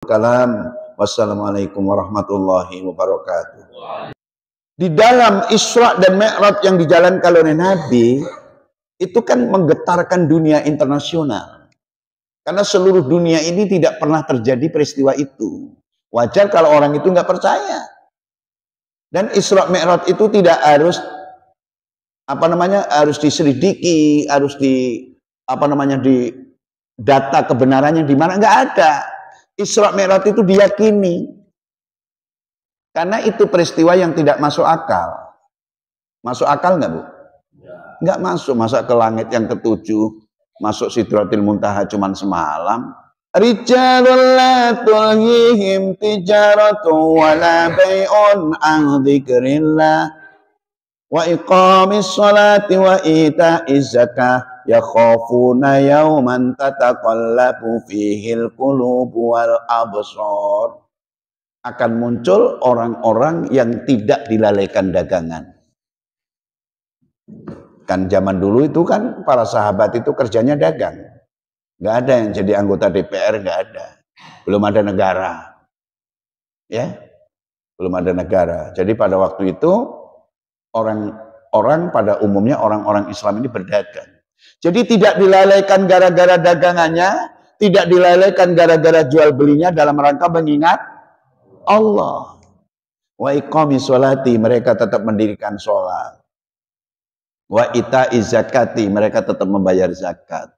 Kalam. Wassalamualaikum warahmatullahi wabarakatuh. Di dalam Isra dan Mi'raj yang dijalankan oleh Nabi, itu kan menggetarkan dunia internasional. Karena seluruh dunia ini tidak pernah terjadi peristiwa itu. Wajar kalau orang itu nggak percaya. Dan Isra Mi'raj itu tidak harus harus diselidiki, harus di data kebenarannya di mana, nggak ada. Isra Mi'raj itu diyakini. Karena itu peristiwa yang tidak masuk akal. Masuk akal nggak, Bu? Nggak masuk. Masa ke langit yang ketujuh, masuk Sidratil Muntaha cuman semalam. Rijalul la tulhihim tijaratu wala bai'un an dzikrillah wa iqamis sholati wa ita'iz zakah yakhafuna yawman tataqallabu fihil qulubu wal absar. Akan muncul orang-orang yang tidak dilalaikan dagangan. Kan zaman dulu itu kan para sahabat itu kerjanya dagang. Nggak ada yang jadi anggota DPR, nggak ada. Belum ada negara. Ya, belum ada negara. Jadi pada waktu itu orang-orang pada umumnya orang-orang Islam ini berdagang. Jadi tidak dilalaikan gara-gara dagangannya, tidak dilalaikan gara-gara jual belinya dalam rangka mengingat Allah. Wa iqamis sholati, mereka tetap mendirikan sholat. Wa ita'iz zakati, mereka tetap membayar zakat.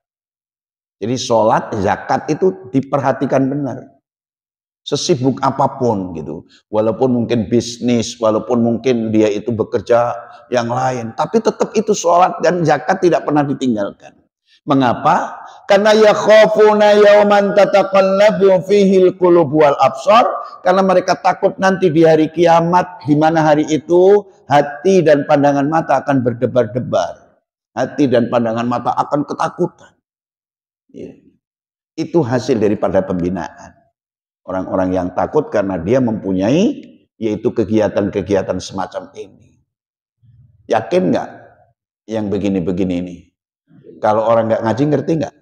Jadi sholat, zakat itu diperhatikan benar. Sesibuk apapun gitu. Walaupun mungkin bisnis, walaupun mungkin dia itu bekerja yang lain. Tapi tetap itu sholat dan zakat tidak pernah ditinggalkan. Mengapa? Karena yakhafuna yawman tataqallabu fihil qulubu wal absar. Karena mereka takut nanti di hari kiamat, di mana hari itu hati dan pandangan mata akan berdebar-debar. Hati dan pandangan mata akan ketakutan. Ya. Itu hasil daripada pembinaan. Orang-orang yang takut karena dia mempunyai yaitu kegiatan-kegiatan semacam ini. Yakin nggak yang begini-begini ini? Kalau orang nggak ngaji ngerti nggak?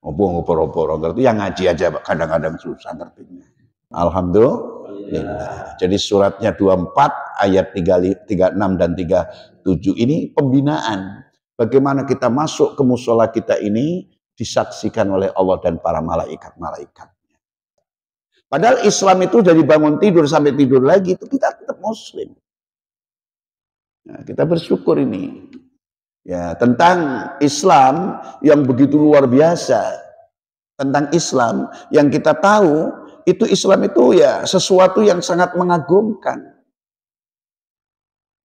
Ngobrol-ngobrol ngerti, yang ngaji aja kadang-kadang susah ngertinya. Alhamdulillah. Jadi suratnya 24 ayat 36 dan 37 ini pembinaan. Bagaimana kita masuk ke musola kita ini disaksikan oleh Allah dan para malaikat-malaikatnya. Padahal Islam itu dari bangun tidur sampai tidur lagi itu kita tetap Muslim. Nah, kita bersyukur ini. Ya, tentang Islam yang begitu luar biasa. Tentang Islam yang kita tahu itu Islam itu ya sesuatu yang sangat mengagumkan.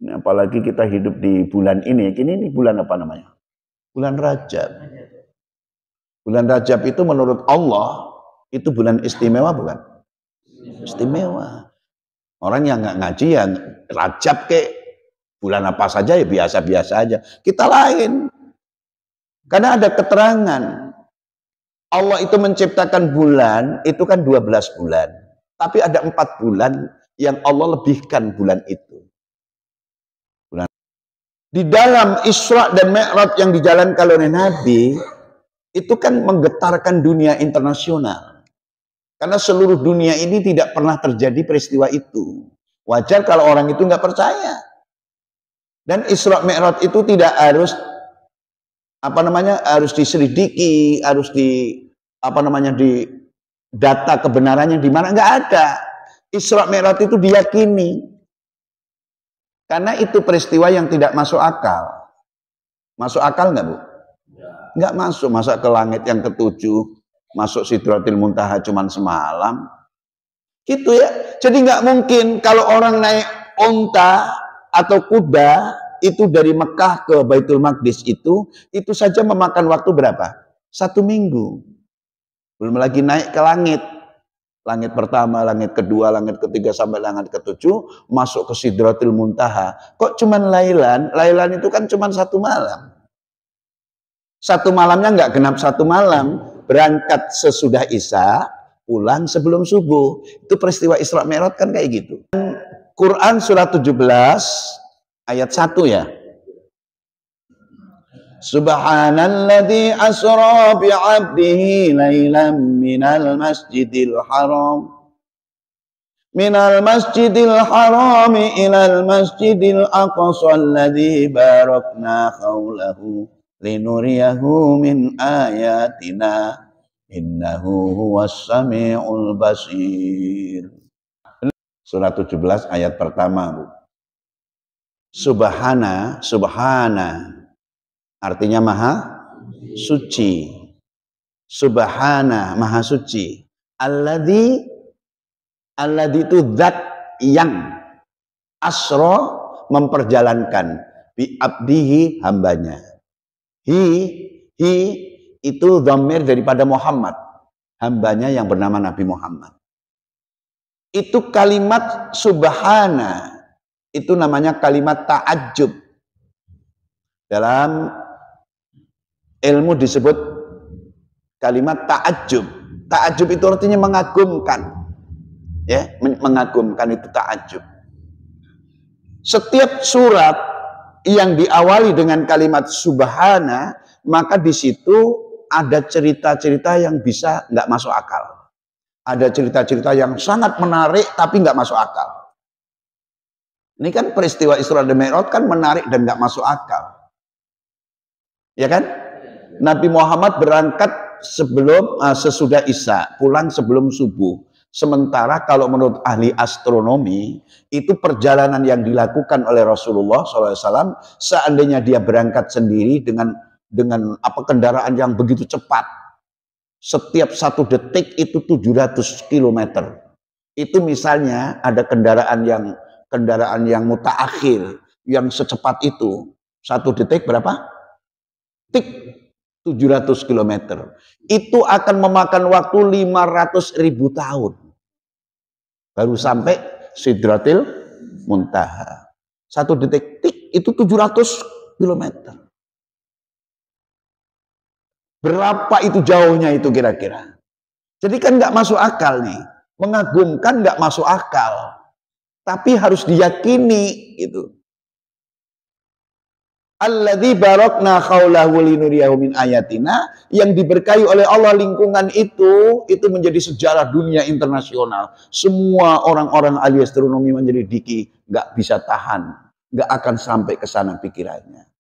Nah, apalagi kita hidup di bulan ini. Ini bulan apa namanya? Bulan Rajab. Bulan Rajab itu menurut Allah itu bulan istimewa bukan? Istimewa. Orang yang nggak ngaji ya Rajab kek bulan apa saja ya biasa-biasa aja. Kita lain. Karena ada keterangan. Allah itu menciptakan bulan itu kan 12 bulan. Tapi ada 4 bulan yang Allah lebihkan bulan itu. Di dalam Isra dan Mi'raj yang dijalankan oleh Nabi itu kan menggetarkan dunia internasional. Karena seluruh dunia ini tidak pernah terjadi peristiwa itu. Wajar kalau orang itu nggak percaya. Dan Isra Mi'raj itu tidak harus harus diselidiki, harus di data kebenarannya di mana, nggak ada. Isra Mi'raj itu diyakini. Karena itu peristiwa yang tidak masuk akal. Masuk akal nggak, Bu? Nggak masuk. Masa ke langit yang ketujuh, masuk Sidratil Muntaha cuman semalam. Gitu ya. Jadi nggak mungkin kalau orang naik onta atau kuda itu dari Mekah ke Baitul Maqdis itu saja memakan waktu berapa? 1 minggu. Belum lagi naik ke langit. Langit pertama, langit kedua, langit ketiga sampai langit ketujuh, masuk ke Sidratil Muntaha. Kok cuman lailan? Lailan itu kan cuman 1 malam. 1 malamnya nggak genap 1 malam. Berangkat sesudah Isya, pulang sebelum subuh. Itu peristiwa Isra Mi'raj kan kayak gitu. Quran surat 17 ayat 1 ya. Subhanalladzi asra bi'abdihi lailan minal masjidil haram ilal masjidil aqsa alladzi barakna haulahu linuriyahu min ayatina innahu huwas samiul basir. Surat 17 ayat pertama, Bu. Subhana artinya maha suci. Subhana maha suci. Alladzi itu zat yang asro memperjalankan bi abdihi hambanya. Hi itu dhamir daripada Muhammad, hambanya yang bernama Nabi Muhammad. Itu kalimat subhana, itu namanya kalimat ta'ajjub. Dalam ilmu disebut kalimat ta'ajjub. Ta'ajjub itu artinya mengagumkan. Ya, mengagumkan itu ta'ajjub. Setiap surat yang diawali dengan kalimat subhana, maka di situ ada cerita-cerita yang bisa nggak masuk akal. Ada cerita-cerita yang sangat menarik tapi nggak masuk akal. Ini kan peristiwa Isra dan Mi'raj kan menarik dan nggak masuk akal. Ya kan? Nabi Muhammad berangkat sesudah Isya, pulang sebelum subuh. Sementara kalau menurut ahli astronomi, itu perjalanan yang dilakukan oleh Rasulullah SAW, seandainya dia berangkat sendiri dengan kendaraan yang begitu cepat, setiap 1 detik itu 700 km. Itu misalnya ada kendaraan yang mutaakhir, yang secepat itu, 1 detik berapa? Tik 700 km. Itu akan memakan waktu 500.000 tahun. Baru sampai Sidratil Muntaha. 1 detik tik itu 700 km. Berapa itu jauhnya itu kira-kira? Jadi kan nggak masuk akal nih. Mengagumkan nggak masuk akal. Tapi harus diyakini gitu. Alladzi barakna haulahu linuriyahu min ayatina, yang diberkahi oleh Allah lingkungan itu menjadi sejarah dunia internasional. Semua orang-orang ahli astronomi menyelidiki, nggak bisa tahan, nggak akan sampai ke sana pikirannya.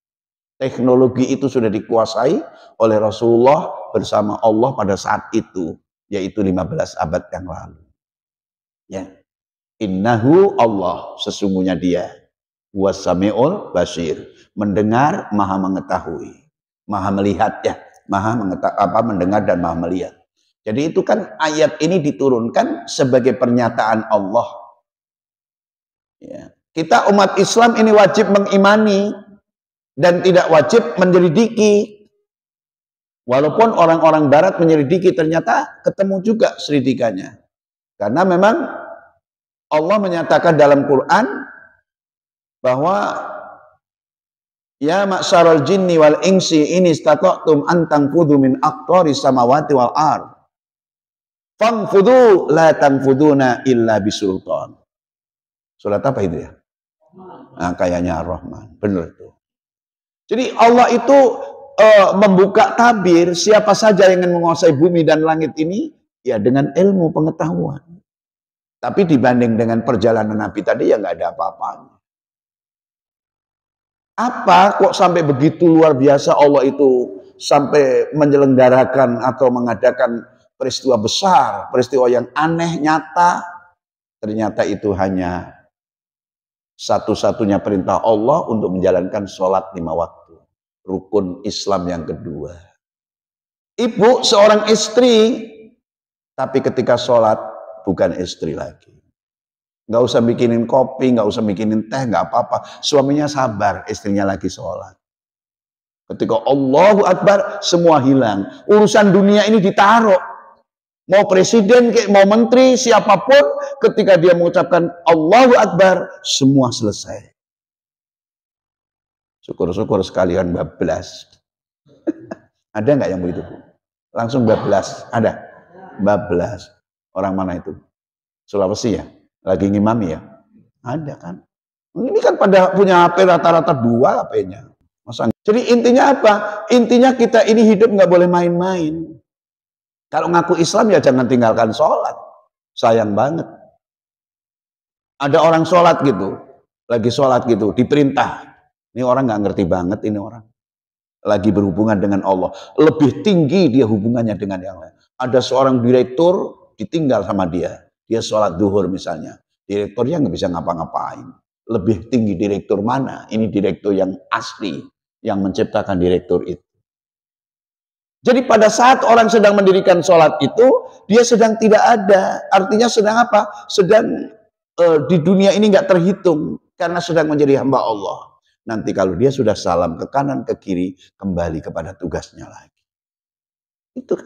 Teknologi itu sudah dikuasai oleh Rasulullah bersama Allah pada saat itu, yaitu 15 abad yang lalu. Ya. Innahu Allah, sesungguhnya dia, was-sami'ul basir, mendengar, maha mengetahui, maha melihat ya, mendengar dan maha melihat. Jadi itu kan ayat ini diturunkan sebagai pernyataan Allah. Ya. Kita umat Islam ini wajib mengimani dan tidak wajib menyelidiki. Walaupun orang-orang barat menyelidiki, ternyata ketemu juga selidikannya. Karena memang Allah menyatakan dalam Quran bahwa ya ma'syaral jinni wal insi in istata'tum an tanfudhu min aqtaris samawati wal ard fanfudhu la tanfuduna illa bisultan. Surat apa itu ya? Nah, kayaknya Ar-Rahman. Benar itu. Jadi Allah itu membuka tabir siapa saja yang ingin menguasai bumi dan langit ini ya dengan ilmu pengetahuan. Tapi dibanding dengan perjalanan Nabi tadi ya nggak ada apa-apanya. Apa kok sampai begitu luar biasa Allah itu sampai menyelenggarakan atau mengadakan peristiwa besar, peristiwa yang aneh nyata. Ternyata itu hanya satu-satunya perintah Allah untuk menjalankan sholat 5 waktu. Rukun Islam yang kedua. Ibu seorang istri, tapi ketika sholat bukan istri lagi. Nggak usah bikinin kopi, nggak usah bikinin teh, nggak apa-apa. Suaminya sabar, istrinya lagi sholat. Ketika Allahu Akbar, semua hilang. Urusan dunia ini ditaruh. Mau presiden, mau menteri, siapapun, ketika dia mengucapkan Allahu Akbar, semua selesai. Syukur-syukur sekalian bablas. Ada nggak yang begitu? Langsung bablas. Ada? Bablas. Orang mana itu? Sulawesi ya? Lagi ngimami ya? Ada kan? Ini kan pada punya HP rata-rata 2 HP-nya. Jadi intinya apa? Intinya kita ini hidup nggak boleh main-main. Kalau ngaku Islam ya jangan tinggalkan sholat. Sayang banget. Ada orang sholat gitu, lagi sholat gitu, diperintah. Ini orang nggak ngerti banget ini orang. Lagi berhubungan dengan Allah. Lebih tinggi dia hubungannya dengan yang lain. Ada seorang direktur ditinggal sama dia. Dia sholat duhur misalnya. Direkturnya nggak bisa ngapa-ngapain. Lebih tinggi direktur mana? Ini direktur yang asli. Yang menciptakan direktur itu. Jadi pada saat orang sedang mendirikan sholat itu, dia sedang tidak ada. Artinya sedang apa? Sedang di dunia ini nggak terhitung. Karena sedang menjadi hamba Allah. Nanti kalau dia sudah salam ke kanan, ke kiri, kembali kepada tugasnya lagi. Itu.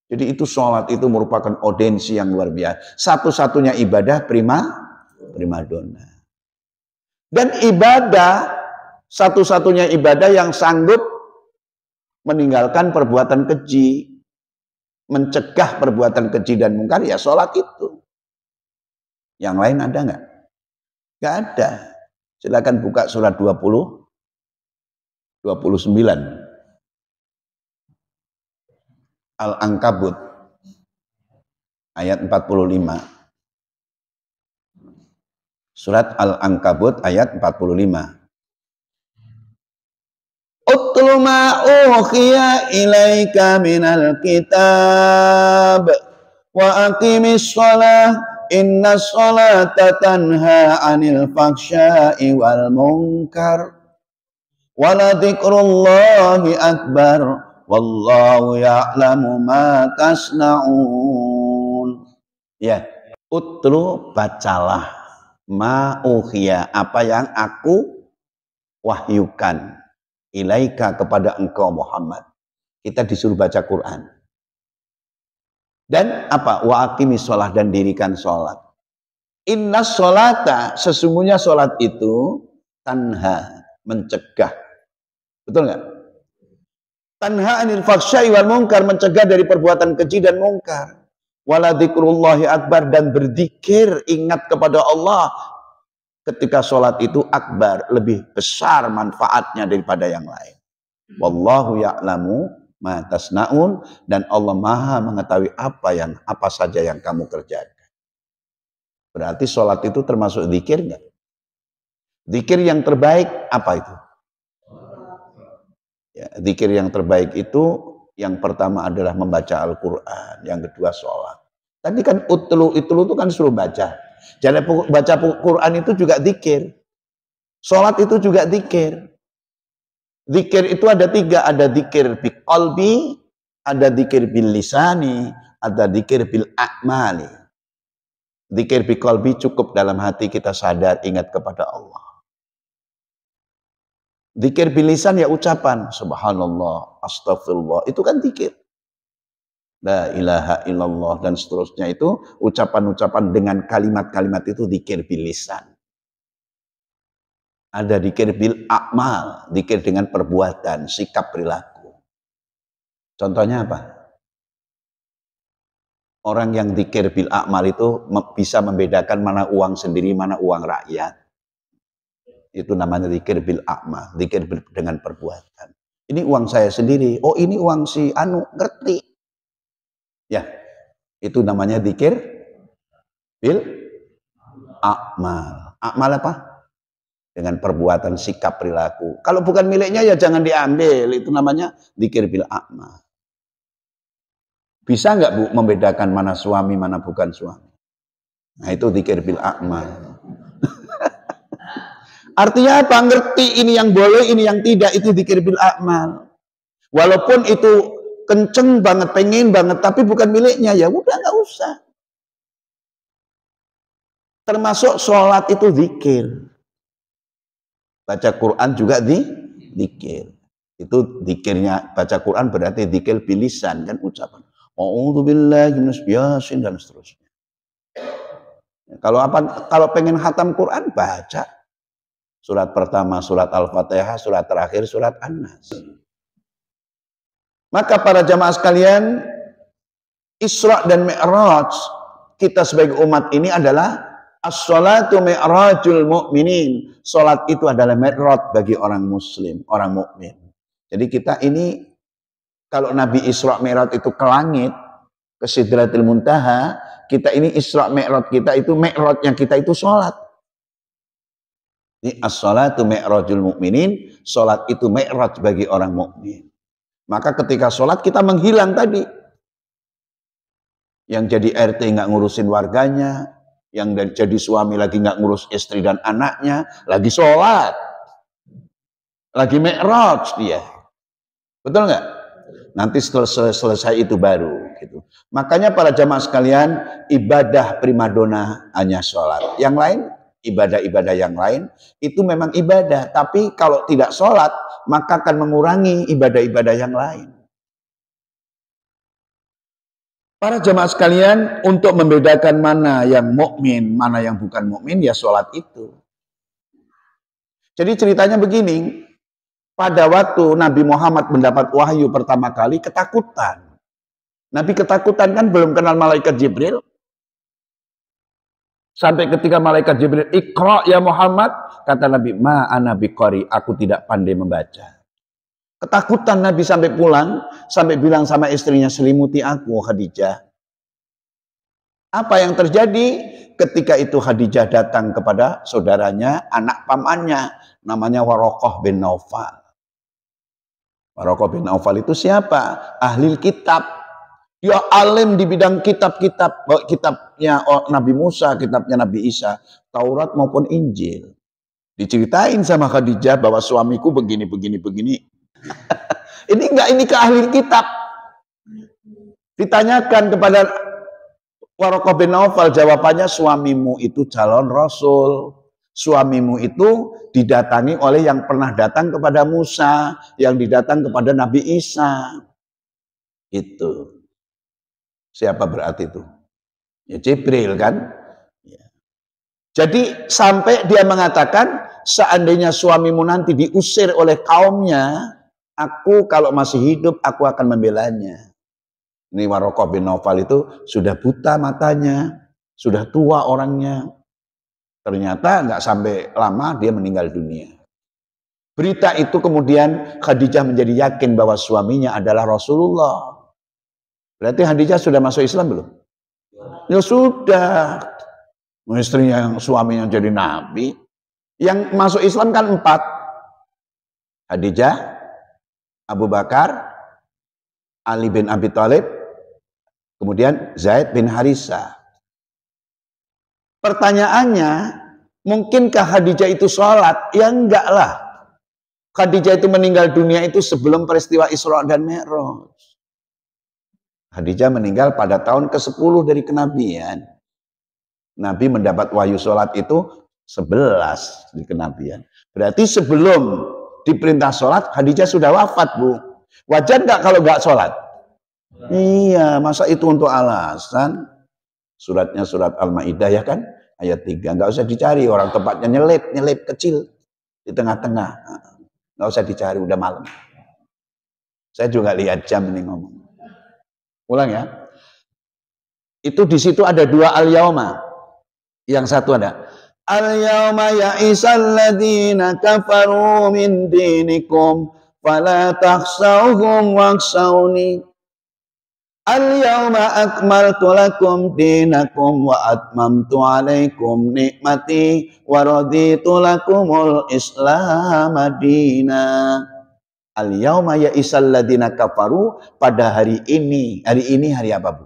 Jadi itu sholat itu merupakan audensi yang luar biasa. Satu-satunya ibadah primadona. Dan ibadah, satu-satunya ibadah yang sanggup meninggalkan perbuatan keji, mencegah perbuatan keji dan mungkar, ya sholat itu. Yang lain ada nggak? Nggak ada. Silakan buka surat 29. Al-Ankabut ayat 45. Surat Al-Ankabut ayat 45. Utlu ma uhiya ilaika minal kitab wa aqimis shalah innas sholata tanha 'anil fahsya'i wal munkar wa la dzikrullahi akbar wallahu ya'lamu ma tasna'un. Ya, utlu bacalah ma uhiya, apa yang aku wahyukan ilaika kepada engkau Muhammad. Kita disuruh baca Quran. Dan apa? Wa aqimis sholah, dan dirikan sholat. Inna sholata, sesungguhnya sholat itu tanha, mencegah. Betul nggak? Tanha anil fahsya'i wal munkar, mencegah dari perbuatan keji dan mungkar. Wala dzikrullahi akbar, dan berzikir, ingat kepada Allah ketika sholat itu akbar, lebih besar manfaatnya daripada yang lain. Wallahu ya'lamu ma tasna'un, dan Allah Maha mengetahui apa saja yang kamu kerjakan. Berarti sholat itu termasuk zikir enggak? Zikir yang terbaik apa itu? Ya, zikir yang terbaik itu yang pertama adalah membaca Al-Quran, yang kedua sholat. Tadi kan utlu itu kan suruh baca. Jadi baca Quran itu juga zikir. Sholat itu juga zikir. Zikir itu ada 3. Ada zikir bil qalbi, ada zikir bil lisani, ada zikir bil a'mali. Zikir bil qalbi cukup dalam hati kita sadar ingat kepada Allah. Zikir bil lisan ya ucapan. Subhanallah, astagfirullah. Itu kan zikir. La ilaha illallah dan seterusnya, itu ucapan-ucapan dengan kalimat-kalimat itu zikir bil lisan. Ada zikir bil a'mal, zikir dengan perbuatan, sikap perilaku. Contohnya apa? Orang yang zikir bil a'mal itu bisa membedakan mana uang sendiri, mana uang rakyat. Itu namanya zikir bil a'mal, zikir dengan perbuatan. Ini uang saya sendiri, oh ini uang si Anu, ngerti. Ya, itu namanya zikir bil a'mal. A'mal apa? Dengan perbuatan, sikap, perilaku. Kalau bukan miliknya ya jangan diambil. Itu namanya zikir bil a'mal. Bisa nggak Bu membedakan mana suami, mana bukan suami? Nah itu zikir bil a'mal. Artinya apa? Ngerti ini yang boleh, ini yang tidak. Itu zikir bil a'mal. Walaupun itu kenceng banget, pengen banget, tapi bukan miliknya, ya udah nggak usah. Termasuk sholat itu zikir. Baca Quran juga zikir. Itu zikirnya, baca Quran berarti zikir bilisan, kan ucapan. A'udzubillahi minasyaitonir dan seterusnya. Kalau pengen khatam Quran, baca surat pertama surat Al-Fatihah, surat terakhir surat An-Nas. Maka para jamaah sekalian, Isra dan Mi'raj kita sebagai umat ini adalah As-sholatu mi'rajul mu'minin. Salat itu adalah mi'raj bagi orang muslim, orang mukmin. Jadi kita ini, kalau Nabi Isra Mi'raj itu ke langit, ke Sidratil Muntaha, kita ini Isra Mi'raj kita itu, mi'rajnya kita itu salat. Ini as-sholatu mi'rajul mu'minin. Salat itu mi'raj bagi orang mukmin. Maka ketika salat kita menghilang tadi. Yang jadi RT nggak ngurusin warganya, yang jadi suami lagi nggak ngurus istri dan anaknya, lagi sholat, lagi mi'raj dia, betul nggak? Nanti selesai itu baru, gitu. Makanya para jamaah sekalian, ibadah primadona hanya sholat. Yang lain, ibadah-ibadah yang lain itu memang ibadah, tapi kalau tidak sholat maka akan mengurangi ibadah-ibadah yang lain. Para jamaah sekalian, untuk membedakan mana yang mukmin, mana yang bukan mukmin, ya sholat itu. Jadi ceritanya begini, pada waktu Nabi Muhammad mendapat wahyu pertama kali, ketakutan. Nabi ketakutan kan belum kenal malaikat Jibril. Sampai ketika malaikat Jibril, "Iqra ya Muhammad," kata Nabi, "Ma ana biqari," aku tidak pandai membaca. Ketakutan Nabi sampai pulang, sampai bilang sama istrinya, "Selimuti aku, Khadijah." Apa yang terjadi? Ketika itu Khadijah datang kepada saudaranya, anak pamannya, namanya Waraqah bin Naufal. Waraqah bin Naufal itu siapa? Ahli kitab. Dia alim di bidang kitab-kitab, kitabnya Nabi Musa, kitabnya Nabi Isa, Taurat maupun Injil. Diceritain sama Khadijah bahwa suamiku begini. Ini ke ahli kitab. Ditanyakan kepada Waraqah bin Naufal, jawabannya suamimu itu calon rasul. Suamimu itu didatangi oleh yang pernah datang kepada Musa, yang didatang kepada Nabi Isa. Itu. Siapa berarti itu? Ya Jibril kan? Ya. Jadi sampai dia mengatakan, seandainya suamimu nanti diusir oleh kaumnya, aku kalau masih hidup, aku akan membelanya. Ini Waraqah bin Naufal itu sudah buta matanya, sudah tua orangnya. Ternyata nggak sampai lama dia meninggal dunia. Berita itu kemudian Khadijah menjadi yakin bahwa suaminya adalah Rasulullah. Berarti Khadijah sudah masuk Islam belum? Ya sudah. Istrinya yang suaminya jadi nabi. Yang masuk Islam kan 4. Khadijah, Abu Bakar, Ali bin Abi Thalib, kemudian Zaid bin Harisah. Pertanyaannya, mungkinkah Khadijah itu sholat? Ya enggak lah. Khadijah itu meninggal dunia itu sebelum peristiwa Isra dan Mi'raj. Khadijah meninggal pada tahun ke-10 dari kenabian. Nabi mendapat wahyu sholat itu 11 di kenabian. Berarti sebelum diperintah sholat, Khadijah sudah wafat, Bu. Wajar nggak kalau nggak sholat? Iya, masa itu untuk alasan? Suratnya surat Al-Maidah ya kan? Ayat 3. Nggak usah dicari, orang tempatnya nyelip kecil di tengah-tengah. Nggak usah dicari, udah malam. Saya juga lihat jam ini ngomong. Ulang ya. Itu di situ ada 2 al-yauma. Yang satu ada al-yauma ya'isal ladzina kafaru min dinikum fala takhshawhum wakhshawni. Al-yawma akmaltu lakum dinakum wa atmamtu alaikum nikmati wa raditu lakumul islam madina. Al-yawma ya'isal ladina kafaru, pada hari ini hari apa, Bu?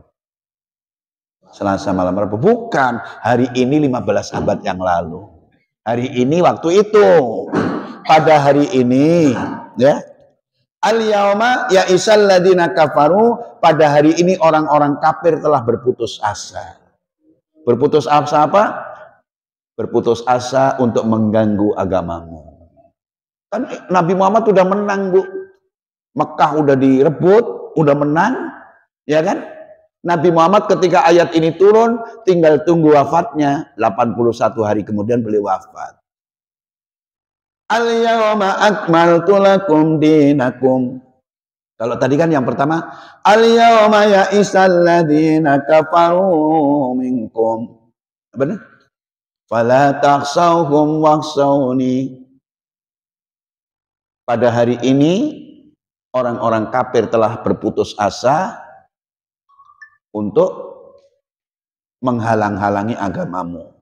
Selasa malam Rabu. Bukan, hari ini 15 abad yang lalu. Hari ini waktu itu. Pada hari ini, ya. Al-yawma ya'isal ladina kafaru, pada hari ini orang-orang kafir telah berputus asa. Berputus asa apa? Berputus asa untuk mengganggu agamamu. Kan Nabi Muhammad sudah menang, Bu. Mekah udah direbut, udah menang, ya kan? Nabi Muhammad ketika ayat ini turun, tinggal tunggu wafatnya, 81 hari kemudian beliau wafat. Al-yawma akmaltu lakum dinakum. Kalau tadi kan yang pertama, al-yawma ya'isal ladzina kafaru minkum. Benar? Fala takhshawhum wakhshawni. Pada hari ini orang-orang kafir telah berputus asa untuk menghalang-halangi agamamu.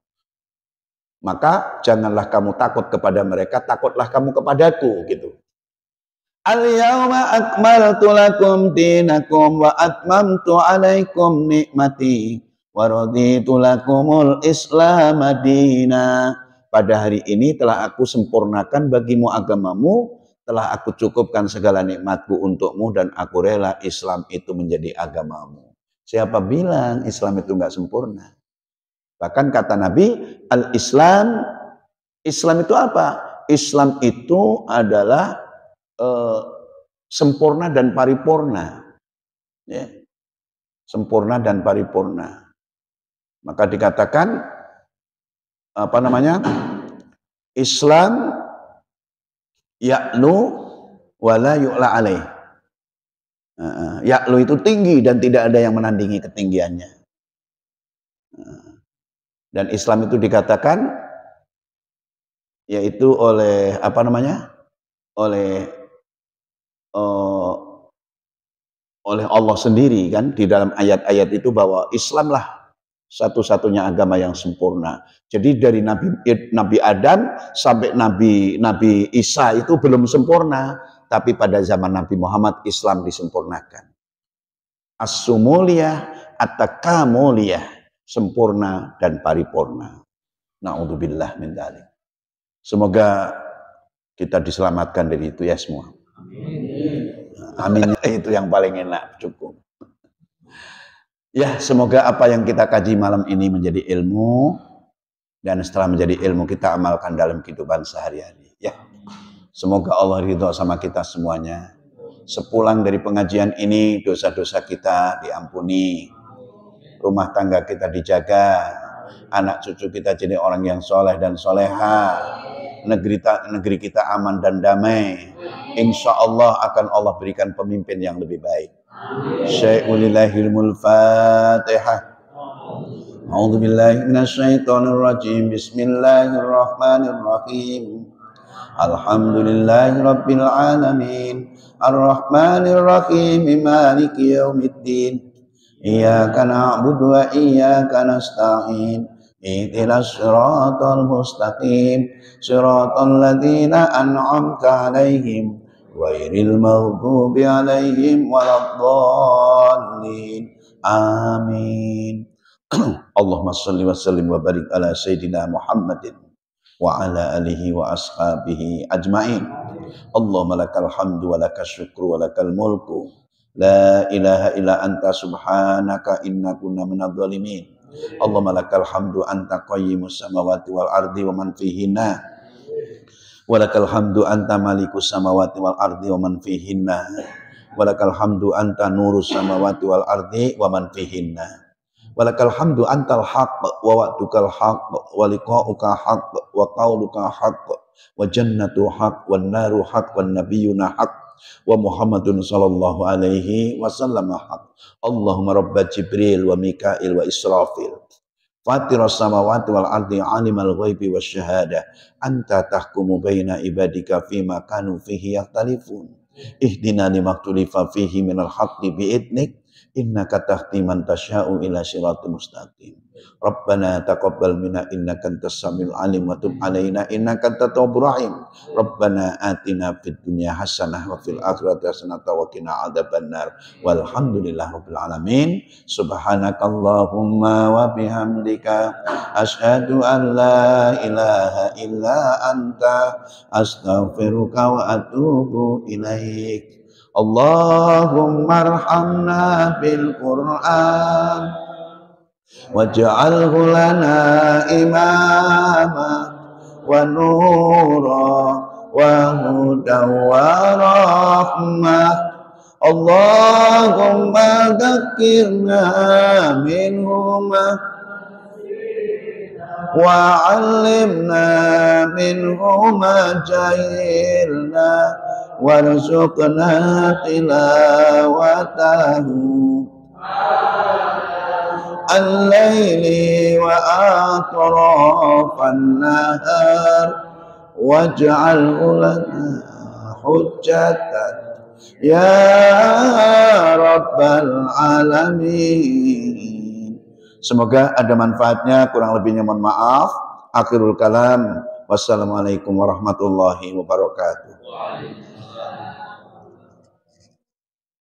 Maka janganlah kamu takut kepada mereka, takutlah kamu kepadaku, gitu. Al-yawma akmaltu lakum dinakum wa atmamtu alaikum nikmati wa raditu lakumul Islam madina. Pada hari ini telah aku sempurnakan bagimu agamamu, telah aku cukupkan segala nikmatku untukmu, dan aku rela Islam itu menjadi agamamu. Siapa bilang Islam itu enggak sempurna? Bahkan kata Nabi, Al-Islam, Islam itu apa? Islam itu adalah sempurna dan paripurna. Ya. Sempurna dan paripurna. Maka dikatakan, apa namanya? Islam ya'lu wala yu'la alaih. Ya'lu itu tinggi dan tidak ada yang menandingi ketinggiannya. Dan Islam itu dikatakan yaitu oleh apa namanya? Oleh Allah sendiri kan, di dalam ayat-ayat itu bahwa Islamlah satu-satunya agama yang sempurna. Jadi dari Nabi Adam sampai Nabi Isa itu belum sempurna, tapi pada zaman Nabi Muhammad Islam disempurnakan. As-sumuliyah at-takamuliyah, sempurna dan paripurna. Na'udzubillah min dzalik. Semoga kita diselamatkan dari itu ya semua. Amin. Itu yang paling enak, cukup. Ya, semoga apa yang kita kaji malam ini menjadi ilmu, dan setelah menjadi ilmu kita amalkan dalam kehidupan sehari-hari. Ya, semoga Allah ridho sama kita semuanya. Sepulang dari pengajian ini, dosa-dosa kita diampuni, rumah tangga kita dijaga, anak cucu kita jadi orang yang soleh dan soleha, negeri kita aman dan damai. Insya Allah akan Allah berikan pemimpin yang lebih baik. Syai'ulillahilmul Fatihah. A'udzu billahi minasyaitonir rajim. Bismillahirrahmanirrahim. Alhamdulillahirabbil alamin. Arrahmanir rahim. Maliki yaumiddin. Iyyaka na'budu wa iyyaka nasta'in. Ihdinas siratal mustaqim. Siratal ladzina an'amta 'alaihim ghairil maghdubi 'alaihim waladdallin. Amin. Allahumma shalli wa sallim wa barik ala sayyidina Muhammadin wa ala alihi wa ashabihi ajmain. Allahumma lakal hamdu wa lakal syukru wa lakal mulku. La ilaha illa anta subhanaka inna kunna minadh dhalimin. Allahumma lakal hamdu anta qayyimus samawati wal ardi wa man fihinna. Walakal hamdu anta malikus samawati wal ardi wa man fihinna. Walakal hamdu anta nurus samawati wal ardi wa man fihinna. Walakal hamdu antal haqq wa wa'dukal haqq wa liqa'uka haqq wa qauluka haqq wa jannatu haqq wan naru haqq wan nabiyyuna haqq wa Muhammadun sallallahu alaihi wasallam haqq. Allahumma rabba Jibril wa Mikail wa Israfil. Fatiras samawati wal ardi alimal ghaibi wasyahadah. Anta tahkumu baina ibadika fima kanu fihi yakhtalifun. Ihdina limaktulifa fihi minal haqqi bi'idnik. Innaka tahdi man tasya'u ila siratal mustaqim. Rabbana taqabbal minna innaka antas samiul alim wa tub alaina innaka antat tawwabur rahim. Rabbana atina fid dunya hasanah wa fil akhirati hasanah wa qina adzabannar. Walhamdulillahi rabbil alamin. Subhanakallahumma wa bihamdika asyhadu an la ilaha illa anta astaghfiruka wa atubu ilaik. Allahumma arhamna bil Qur'an waj'alhu lana imama wa nura wa hudan wa rahmah. Allahumma dzakirna minhuma wa 'allimna minhuma jahilna warzuqna tilawatahu al-laili wa atrafan nahar waj'alhu lana hujjatan ya rabbal alamin. Semoga ada manfaatnya, kurang lebihnya mohon maaf. Akhirul kalam, wassalamualaikum warahmatullahi wabarakatuh.